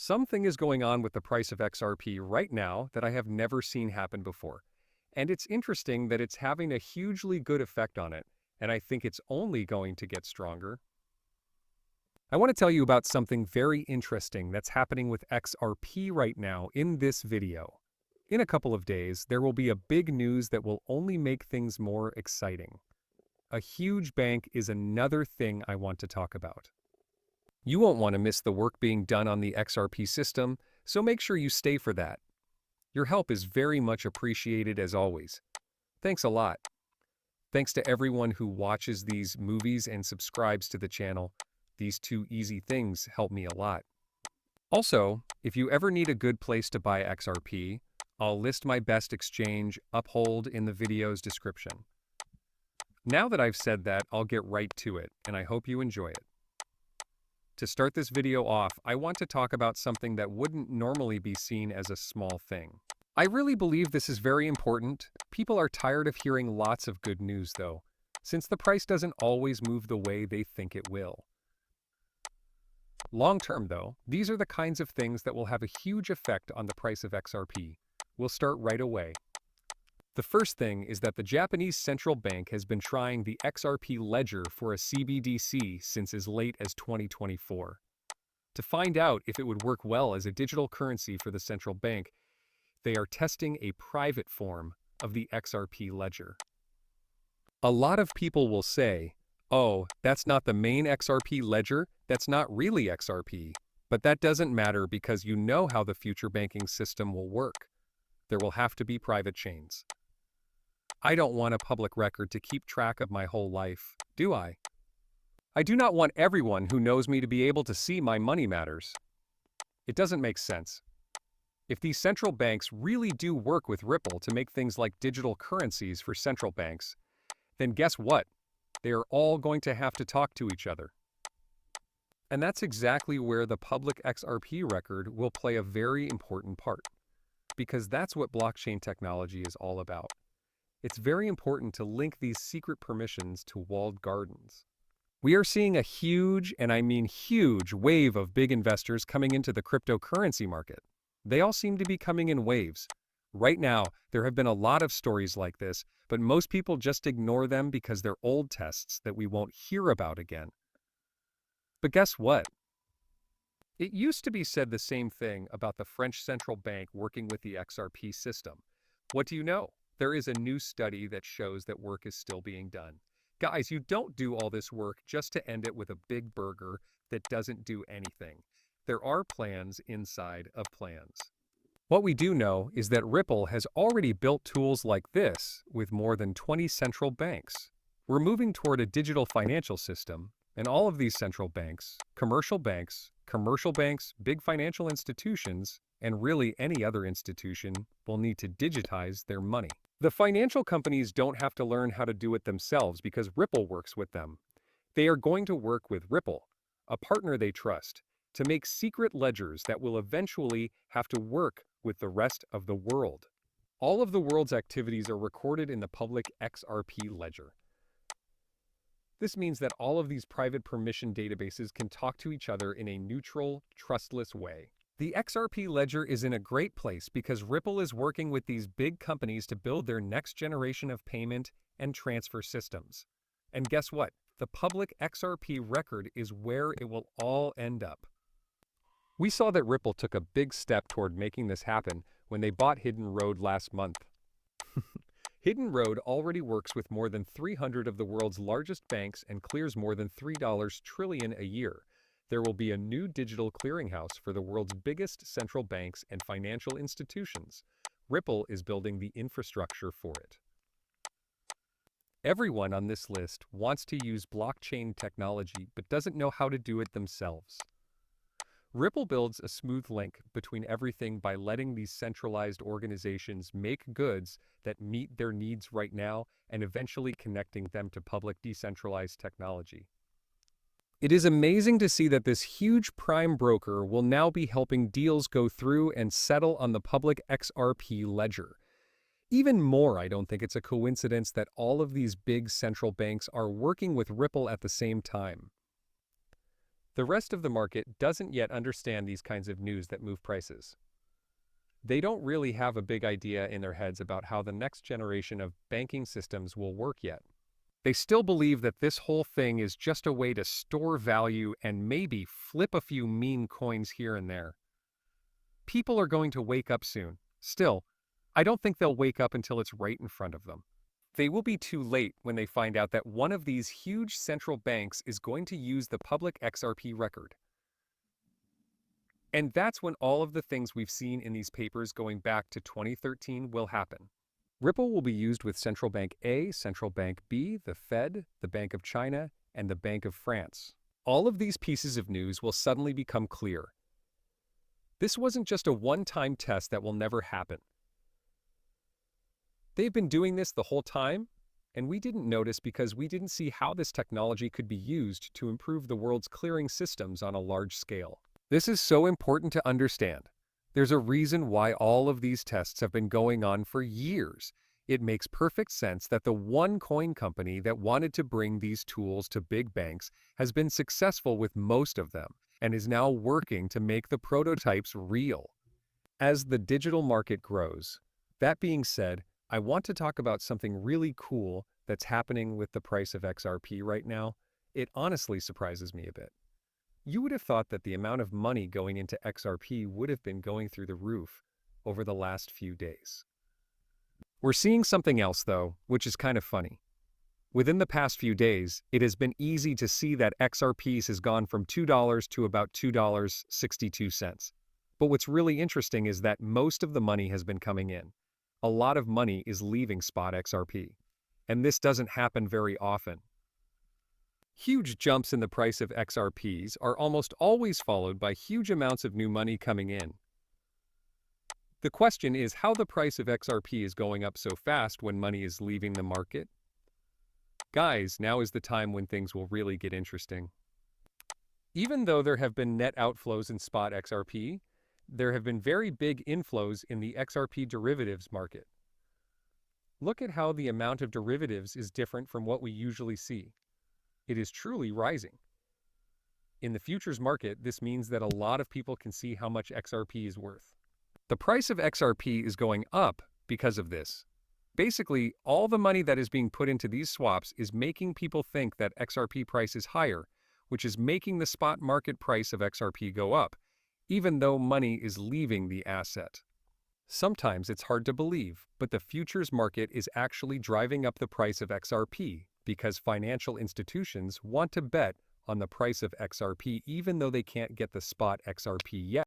Something is going on with the price of XRP right now that I have never seen happen before. And it's interesting that it's having a hugely good effect on it, and I think it's only going to get stronger. I want to tell you about something very interesting that's happening with XRP right now in this video. In a couple of days, there will be a big news that will only make things more exciting. A huge bank is another thing I want to talk about. You won't want to miss the work being done on the XRP system, so make sure you stay for that. Your help is very much appreciated as always. Thanks a lot. Thanks to everyone who watches these movies and subscribes to the channel. These two easy things help me a lot. Also, if you ever need a good place to buy XRP, I'll list my best exchange uphold in the video's description. Now that I've said that, I'll get right to it, and I hope you enjoy it. To start this video off, I want to talk about something that wouldn't normally be seen as a small thing. I really believe this is very important. People are tired of hearing lots of good news, though, since the price doesn't always move the way they think it will. Long term, though, these are the kinds of things that will have a huge effect on the price of XRP. We'll start right away. The first thing is that the Japanese central bank has been trying the XRP ledger for a CBDC since as late as 2024. To find out if it would work well as a digital currency for the central bank, they are testing a private form of the XRP ledger. A lot of people will say, "Oh, that's not the main XRP ledger, that's not really XRP." But that doesn't matter because you know how the future banking system will work. There will have to be private chains. I don't want a public record to keep track of my whole life, do I? I do not want everyone who knows me to be able to see my money matters. It doesn't make sense. If these central banks really do work with Ripple to make things like digital currencies for central banks, then guess what? They are all going to have to talk to each other. And that's exactly where the public XRP record will play a very important part, because that's what blockchain technology is all about. It's very important to link these secret permissions to walled gardens. We are seeing a huge, and I mean huge, wave of big investors coming into the cryptocurrency market. They all seem to be coming in waves. Right now, there have been a lot of stories like this, but most people just ignore them because they're old tests that we won't hear about again. But guess what? It used to be said the same thing about the French central bank working with the XRP system. What do you know? There is a new study that shows that work is still being done. Guys, you don't do all this work just to end it with a big burger that doesn't do anything. There are plans inside of plans. What we do know is that Ripple has already built tools like this with more than 20 central banks. We're moving toward a digital financial system, and all of these central banks, commercial banks, big financial institutions, and really any other institution will need to digitize their money. The financial companies don't have to learn how to do it themselves because Ripple works with them. They are going to work with Ripple, a partner they trust, to make secret ledgers that will eventually have to work with the rest of the world. All of the world's activities are recorded in the public XRP ledger. This means that all of these private permission databases can talk to each other in a neutral, trustless way. The XRP ledger is in a great place because Ripple is working with these big companies to build their next generation of payment and transfer systems. And guess what? The public XRP record is where it will all end up. We saw that Ripple took a big step toward making this happen when they bought Hidden Road last month. Hidden Road already works with more than 300 of the world's largest banks and clears more than $3 trillion a year. There will be a new digital clearinghouse for the world's biggest central banks and financial institutions. Ripple is building the infrastructure for it. Everyone on this list wants to use blockchain technology but doesn't know how to do it themselves. Ripple builds a smooth link between everything by letting these centralized organizations make goods that meet their needs right now and eventually connecting them to public decentralized technology. It is amazing to see that this huge prime broker will now be helping deals go through and settle on the public XRP ledger. Even more, I don't think it's a coincidence that all of these big central banks are working with Ripple at the same time. The rest of the market doesn't yet understand these kinds of news that move prices. They don't really have a big idea in their heads about how the next generation of banking systems will work yet. They still believe that this whole thing is just a way to store value and maybe flip a few meme coins here and there. People are going to wake up soon. Still, I don't think they'll wake up until it's right in front of them. They will be too late when they find out that one of these huge central banks is going to use the public XRP record. And that's when all of the things we've seen in these papers going back to 2013 will happen. Ripple will be used with Central Bank A, Central Bank B, the Fed, the Bank of China, and the Bank of France. All of these pieces of news will suddenly become clear. This wasn't just a one-time test that will never happen. They've been doing this the whole time, and we didn't notice because we didn't see how this technology could be used to improve the world's clearing systems on a large scale. This is so important to understand. There's a reason why all of these tests have been going on for years. It makes perfect sense that the one coin company that wanted to bring these tools to big banks has been successful with most of them and is now working to make the prototypes real. As the digital market grows, that being said, I want to talk about something really cool that's happening with the price of XRP right now. It honestly surprises me a bit. You would have thought that the amount of money going into XRP would have been going through the roof over the last few days. We're seeing something else, though, which is kind of funny. Within the past few days, it has been easy to see that XRP has gone from $2 to about $2.62. But what's really interesting is that most of the money has been coming in. A lot of money is leaving spot XRP, and this doesn't happen very often. Huge jumps in the price of XRPs are almost always followed by huge amounts of new money coming in. The question is how the price of XRP is going up so fast when money is leaving the market. Guys, now is the time when things will really get interesting. Even though there have been net outflows in spot XRP, there have been very big inflows in the XRP derivatives market. Look at how the amount of derivatives is different from what we usually see. It is truly rising. In the futures market, this means that a lot of people can see how much XRP is worth. The price of XRP is going up because of this. Basically, all the money that is being put into these swaps is making people think that XRP price is higher, which is making the spot market price of XRP go up, even though money is leaving the asset. Sometimes it's hard to believe, but the futures market is actually driving up the price of XRP because financial institutions want to bet on the price of XRP even though they can't get the spot XRP yet.